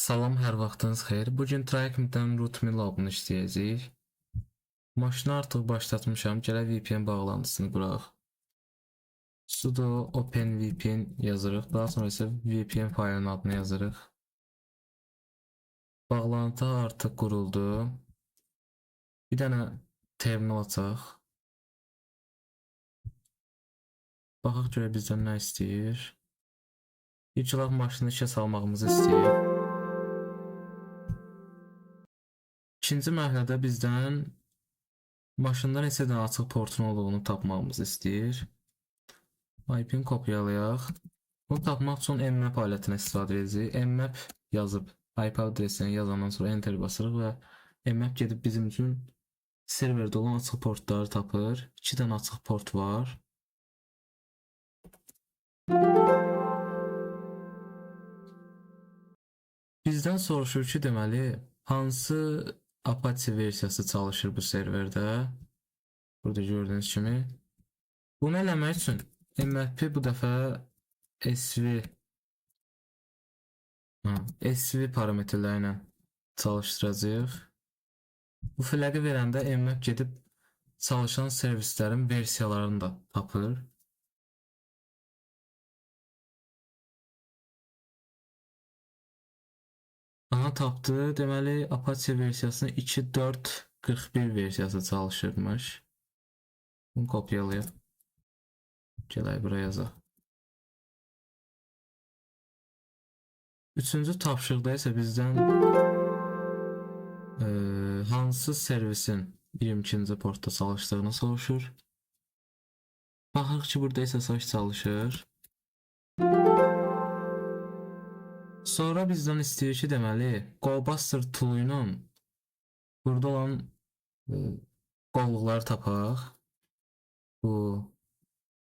Salam, hər vaxtınız xeyir. Bu gün Trackmdən Rootme Lab'ını işləyəcəyik. Maşını artıq başlatmışam. Gələk VPN bağlantısını quraq. Sudo OpenVPN yazırıq. Daha sonra isə VPN faylının adını yazırıq. Bağlantı artıq quruldu. Bir dənə terminal açaq. Baxaq görək bizdən nə istəyir. İlk olaraq maşını işə salmağımızı istəyir. İkinci mərhələdə bizdən maşında neçə dənə açıq portun olduğunu tapmağımızı istəyir. IP-ni kopyalayaq. Bunu tapmaq üçün mmap alətinə istifadə edəcəyik. Mmap yazıb IP adresini yazandan sonra enter basırıq və mmap gedib bizim üçün serverdə olan açıq portları tapır. 2 dənə açıq port var. Bizdən soruşur ki, deməli, hansı Apache versiyası çalışır bu serverdə? Burada gördüyünüz kimi. Bunu eləmək üçün mmap bu dəfə SV parametrləri ilə çalışdıracağıq. Bu fləqi verəndə mmap gedib çalışan servislərin versiyalarını da tapır. Aha, tapdı. Deməli, Apache versiyasının 2.4.41 versiyası çalışırmış. Bunu kopyalayaq. Gələk buraya yazaq. Üçüncü tapşırıqda isə bizdən hansı servisin 22-ci portda çalışdığını soruşur. Baxırıq ki, burada SSH çalışır. Sonra bizdən istəyir ki, deməli, GoBuster tool ilə burada olan qovluqları tapaq. Bu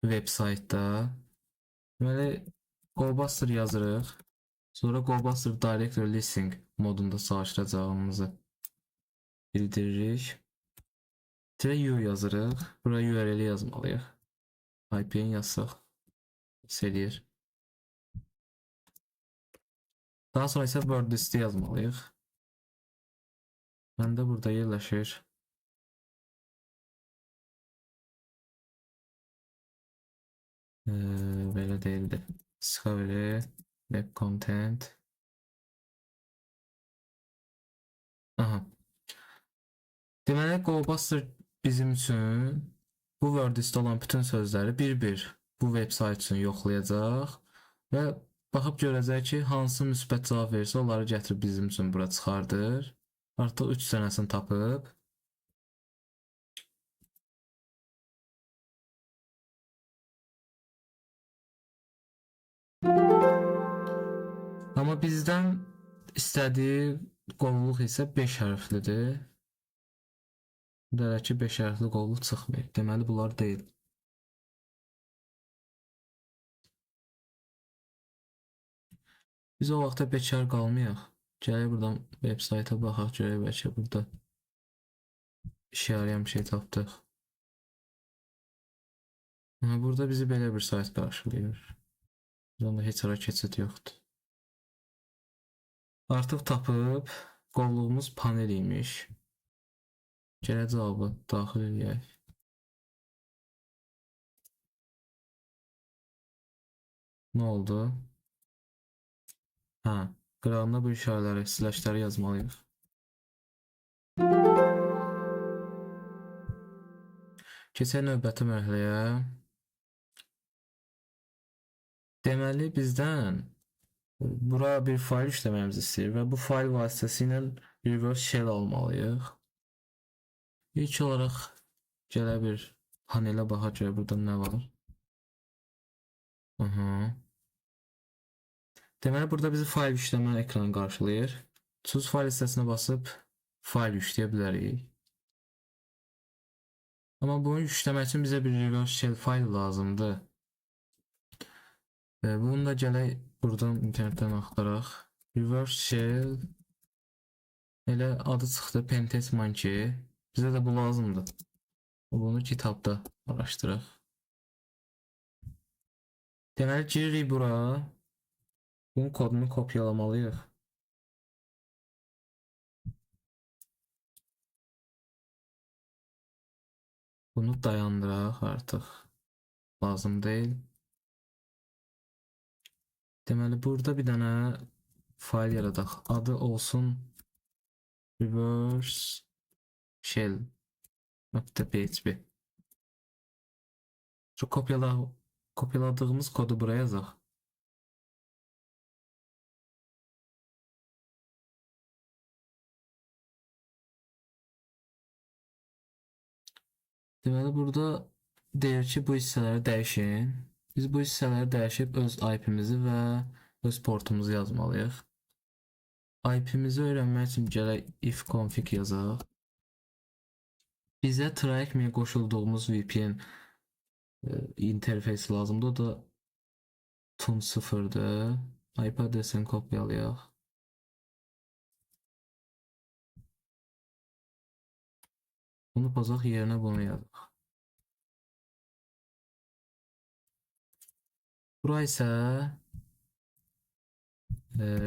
websaytda. Deməli, GoBuster yazırıq. Sonra GoBuster Directory Listing modunda çalışdıracağımızı bildiririk. -u yazırıq. Buraya URL-i yazmalıyıq. IP-ni yazsaq eləyir. Daha sonra isə word listi yazmalıyıq. Məndə burada yerləşir. Belə deyildi. Discovery, web content. Aha. Deməli, GoBuster bizim üçün bu word listdə olan bütün sözləri bir-bir bu websayt üçün yoxlayacaq və baxıb görəcək ki, hansı müsbət cavab verirsə, onları gətirib bizim üçün bura çıxardır. Artıq 3 dənəsini tapıb. Amma bizdən istədiyi qovluq isə 5 hərflidir. Dələ ki, 5 hərfli qovluq çıxmır. Deməli, bunlar deyil. Biz o vaxta bekar qalmayaq. Gələk buradan websayta baxaq, görək bəlkə burada işə yarayan bir şey tapdıq. Burada bizi belə bir sayt qarşılayır. Burada heç ara keçid yoxdur. Artıq tapıb, qovluğumuz panel imiş. Gələk cavabı daxil edək. Nə oldu? Qırağında bu işarələri, slashləri yazmalıyıq. Keçək növbəti mərhələyə. Deməli, bizdən bura bir fayl işləməyimizi istəyir və bu fayl vasitəsilə reverse shell almalıyıq. İlk olaraq gələ bir panelə baxaq görək burada nə var. Deməli, burada bizi fayl işləmə ekranı qarşılayır. Choose fayl hissəsinə basıb fayl yükləyə bilərik. Amma bunu yükləmək üçün bizə bir reverse shell fayl lazımdır. Bunu da gələk buradan internetdən axtaraq. Reverse shell elə adı çıxdı Pentest Monkey. Bizə də bu lazımdır. Bunu kitabda araşdıraq. Deməli, giririk bura. Bunun kodunu kopyalamalıyıq. Bunu dayandıraq artıq. Lazım deyil. Deməli burada bir dənə fayl yaradaq. Adı olsun reverse shell.php. Şu kopyaladığımız kodu buraya yazaq. Deməli burada deyir ki, bu hissələri dəyişin. Biz bu hissələri dəyişib öz IP-mizi və öz portumuzu yazmalıyıq. IP-mizi öyrənmək üçün gələk if config yazaq. Bizə TryECME qoşulduğumuz VPN interfeysi lazımdır. O da tun 0'dır. IP adresini kopyalayaq. Bunu pozaq, yerinə bunu yazaq. Bura isə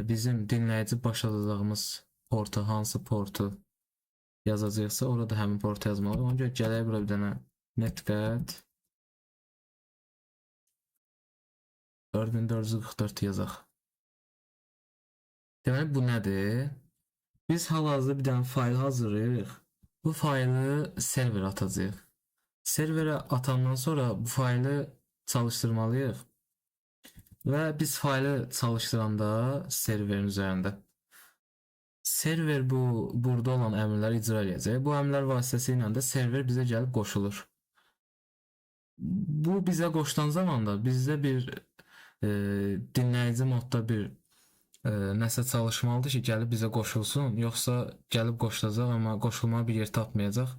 bizim dinləyici başladığımız portu, hansı portu yazacaqsa orada həmin portu yazmalıyıq. Ona görə gələk bura bir dənə netcat 4444 yazaq. Deməli bu nədir? Biz hal-hazırda bir dənə fayl hazırlayırıq. Bu faylı serverə atacağıq. Serverə atandan sonra bu faylı çalışdırmalıyıq. Və biz faylı çalışdıranda serverin üzərində server burada olan əmrləri icra edəcək. Bu əmrlər vasitəsilə də server bizə gəlib qoşulur. Bu bizə qoşulan zaman da bizdə bir dinləyici modda bir nəsə çalışmalıdır ki, gəlib bizə qoşulsun, yoxsa gəlib qoşulacaq, amma qoşulmağa bir yer tapmayacaq.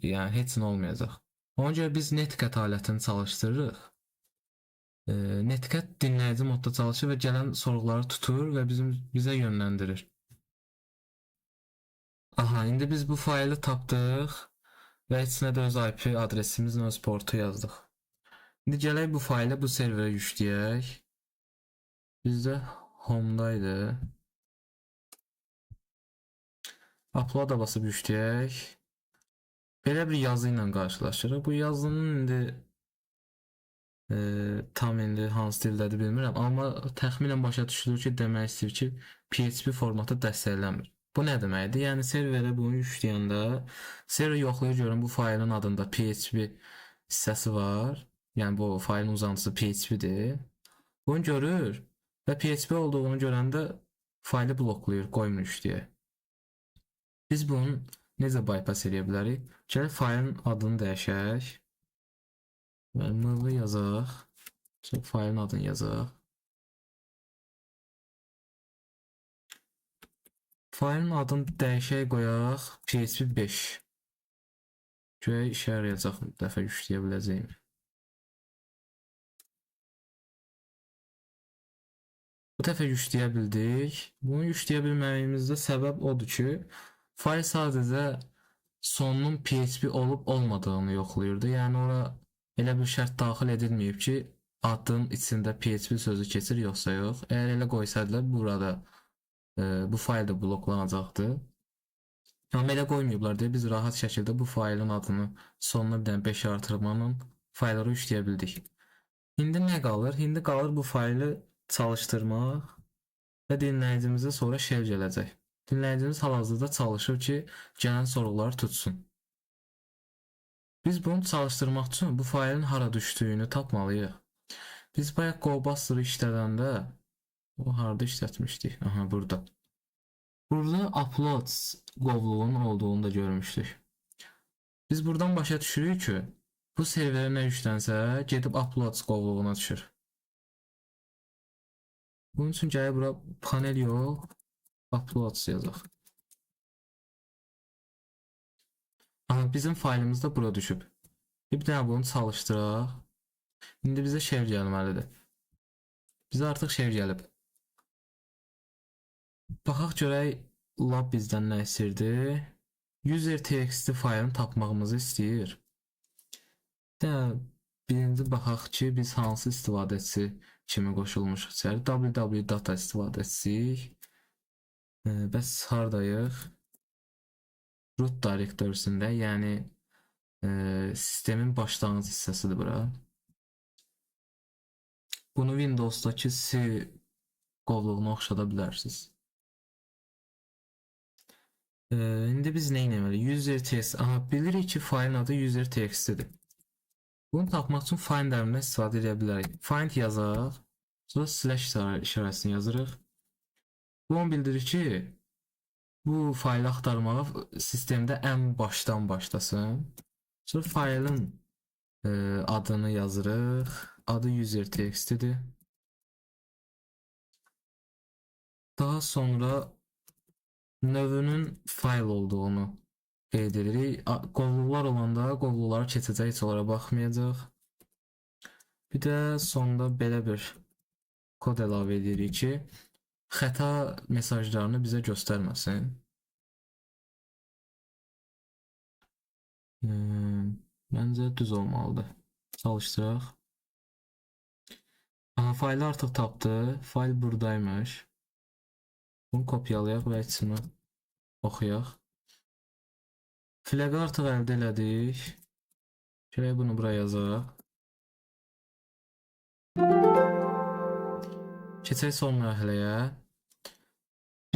Yəni heç nə olmayacaq. Ona görə biz netcat alətini çalışdırırıq. Netcat dinləyici modda çalışır və gələn sorğuları tutur və bizə yönləndirir. Aha, indi biz bu faylı tapdıq və içinə də öz IP adresimizlə öz portu yazdıq. İndi gələk bu faylı bu serverə yükləyək. Bizdə home'daydı. Upload'a basıb yükləyək. Belə bir yazı ilə qarşılaşırıq. Bu yazının indi tam indi hansı dildədir bilmirəm, amma təxminən başa düşülür ki, demək istəyir ki, PHP formatı dəstəklənmir. Bu nə deməkdir? Yəni serverə bunu yükləyəndə server yoxlayır görün bu faylın adında PHP hissəsi var. Yəni bu faylın uzantısı PHP-dir. Bunu görür və PHP olduğunu görəndə faylı bloklayır, qoymur işləyə. Biz bunu necə bypass edə bilərik? Gələk faylın adını dəyişək. Mılı yazaq. Faylın adını yazaq. Faylın adını dəyişək qoyaq. PHP 5. Görək işə yarayacaq bir dəfə yükləyə biləcəyim. Bu dəfə yükləyə bildik. Bunu yükləyə bilməyimizdə səbəb odur ki, fayl sadəcə sonunun PHP olub olmadığını yoxlayırdı. Yəni ora elə bir şərt daxil edilməyib ki, adın içində PHP sözü keçir yoxsa yox. Əgər elə qoysaydılar burada bu fayl da bloklanacaqdı. Amma elə qoymayıblar deyə biz rahat şəkildə bu faylın adını sonuna bir dənə 5 artırmanla faylları yükləyə bildik. İndi nə qalır? İndi qalır bu faylı çalışdırmaq və dinləyicimizə sonra shell gələcək. Dinləyicimiz hal-hazırda çalışır ki, gələn sorğuları tutsun. Biz bunu çalışdırmaq üçün bu faylın hara düşdüyünü tapmalıyıq. Biz bayaq GoBuster'ı işlədəndə o harda işlətmişdik? Aha, burada. Burada uploads qovluğunun olduğunu da görmüşdük. Biz buradan başa düşürük ki, bu serverə nə yüklənsə, gedib uploads qovluğuna düşür. Bunun üçün gələk bura panel yox, uploads yazaq. Aha, bizim faylımız da bura düşüb. Bir dənə bunu çalışdıraq. İndi bizə shell gəlməlidir. Bizə artıq shell gəlib. Baxaq görək lab bizdən nə istəyirdi. User.txt faylını tapmağımızı istəyir. Birinci baxaq ki, biz hansı istifadəçi kimi qoşulmuşuq içəri. www data istifadəçisiyik. Bəs hardayıq? Root direktorisində, yəni Sistemin başlanğıc hissəsidir bura. Bunu Windows'dakı C qovluğuna oxşada bilərsiniz. İndi biz nə etməliyik? User.txt. Aha, bilirik ki, faylın adı user.txt-dir. Bunu tapmaq üçün find əmrindən istifadə edə bilərik. Find yazaq, sonra slash işarəsini yazırıq. Bu onu bildirir ki, bu faylı axtarmağa sistemdə ən başdan başlasın. Sonra faylın adını yazırıq. Adı user.txt-dir. Daha sonra növünün fayl olduğunu qeyd edirik. Qovluqlar olanda qovluqları keçəcək, heç onlara baxmayacaq. Bir də sonda belə bir kod əlavə edirik ki, xəta mesajlarını bizə göstərməsin. Məncə düz olmalıdır. Çalışdıraq. Aha, faylı artıq tapdı. Fayl buradaymış. Bunu kopyalayaq və içini oxuyaq. Flağı artıq əldə elədik. Şöyle bunu buraya yazaq. Keçək son mərhələyə.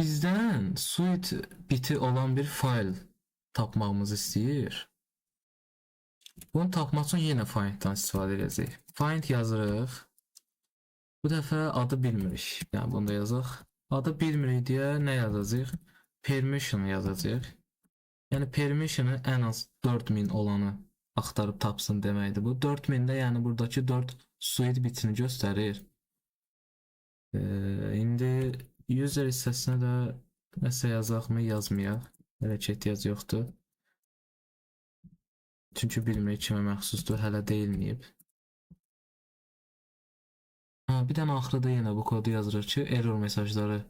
Bizdən suite biti olan bir fayl tapmağımızı istəyir. Bunu tapmaq üçün yenə finddən istifadə edəcəyik. Find yazırıq. Bu dəfə adı bilmirik. Yəni bunu da yazaq. Adı bilmirik deyə nə yazacağıq? Permission yazacağıq. Yəni permission'ı ən az 4000 olanı axtarıb tapsın deməkdir bu. 4000-də yəni buradakı 4 suite bitini göstərir. İndi user hissəsinə də nəsə yazaqmı, yazmayaq. Hələ ki ehtiyac yoxdur. Çünki bilmirik kimə məxsusdur, hələ deyilməyib. Bir dənə axırda yenə bu kodu yazırıq ki, error mesajları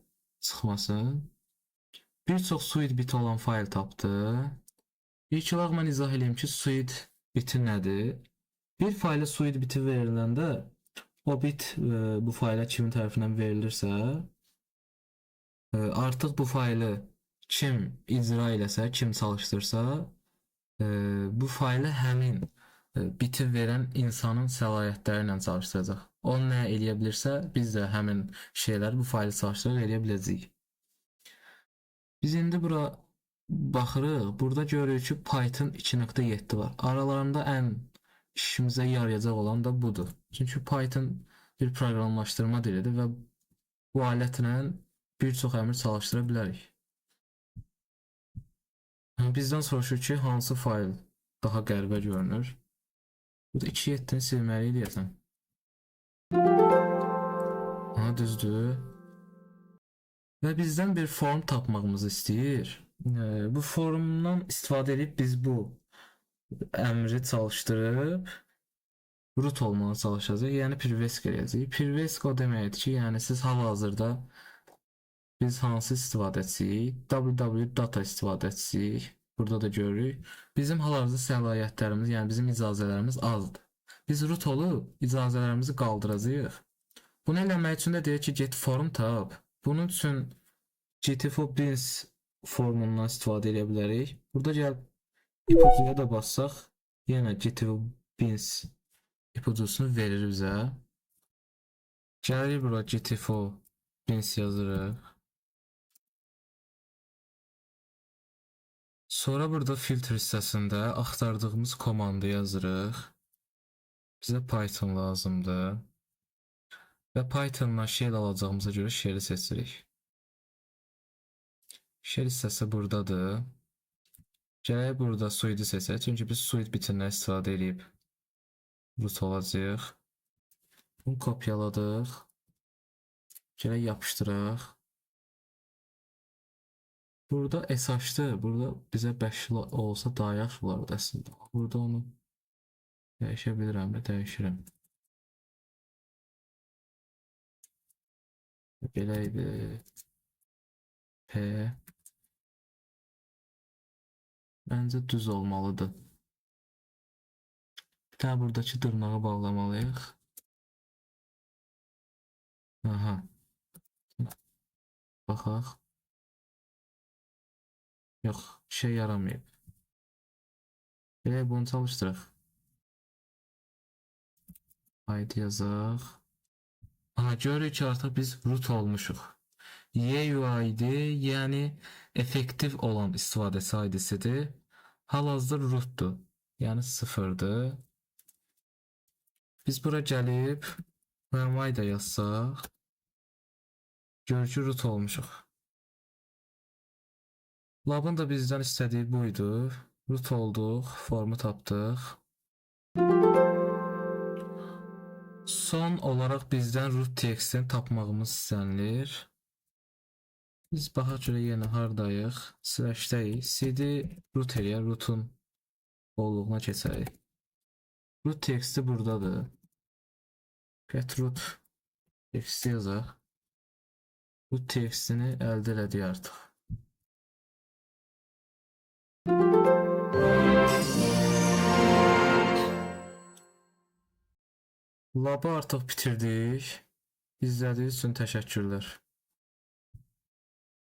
çıxmasın. Bir çox suite biti olan fayl tapdı. İlk olaraq mən izah edeyim ki, suite biti nədir? Bir fayla suite biti veriləndə o bit bu fayla kimin tərəfindən verilirsə, artıq bu faylı kim icra eləsə, kim çalışdırsa, bu faylı həmin biti verən insanın səlahiyyətləri ilə çalışdıracaq. O nə eləyə bilirsə, biz də həmin şeyləri bu faylı çalışdıraraq eləyə biləcəyik. Biz indi bura baxırıq. Burada görürük ki, Python 2.7 var. Aralarında ən işimizə yarayacaq olan da budur. Çünki Python bir proqramlaşdırma dilidir və bu alətlə bir çox əmr çalışdıra bilərik. Bizdən soruşur ki, hansı fayl daha qəribə görünür? Burada 2.7-ni silməliyik deyəsən. Düzdür. Və bizdən bir form tapmağımızı istəyir. Bu formdan istifadə edib biz bu əmri çalışdırıb root olmağa çalışacaq. Yəni privesk eləyəcək. Privesk o deməkdir ki, yəni siz hal-hazırda biz hansı istifadəçisiyik? www data istifadəçisiyik. Burada da görürük. Bizim hal-hazırda səlahiyyətlərimiz, yəni bizim icazələrimiz azdır. Biz root olub icazələrimizi qaldıracağıq. Bunu eləmək üçün də deyək ki, get form tap. Bunun üçün GTFO bins formundan istifadə edə bilərik. Burada gəl ipucuya da bassaq, yenə GTFO bins ipucusunu verir bizə. Gəlirik bura GTFO bins yazırıq. Sonra burada filtr hissəsində axtardığımız komandı yazırıq. Bizə Python lazımdır. Və Pythondan shell alacağımıza görə shell'i seçirik. Shell hissəsi buradadır. Gələk burada suite'i seçək. Çünki biz suite bitindən istifadə edib root olacaq. Bunu kopyaladıq. Gələk yapışdıraq. Burada SH-dır. Burada bizə 5 olsa daha yaxşı olardı əslində. Burada onu dəyişə bilirəm və dəyişirəm. Belə idi. P. Məncə düz olmalıdır. Bir tane buradakı dırnağı bağlamalıyıq. Aha. Baxaq. Yox, şey yaramayıb. Bunu çalışdıraq. ID yazaq. Aha, görürük ki artıq biz root olmuşuq. UID yəni effektiv olan istifadəçi ID-sidir. Hal-hazırda rootdur. Yəni sıfırdır. Biz bura gəlib Rmy da yazsaq, görürük ki root olmuşuq. Labın da bizdən istədiyi buydu. Root olduq, formu tapdıq. Son olaraq bizdən root textini tapmağımız istənilir. Biz baxaq görə yenə hardayıq? Slash-dəyik. CD root eləyək, rootun bolluğuna keçək. Root texti buradadır. Get root texti yazaq. Root textini əldə elədik artıq. Labı artıq bitirdik. İzlədiyiniz üçün təşəkkürlər.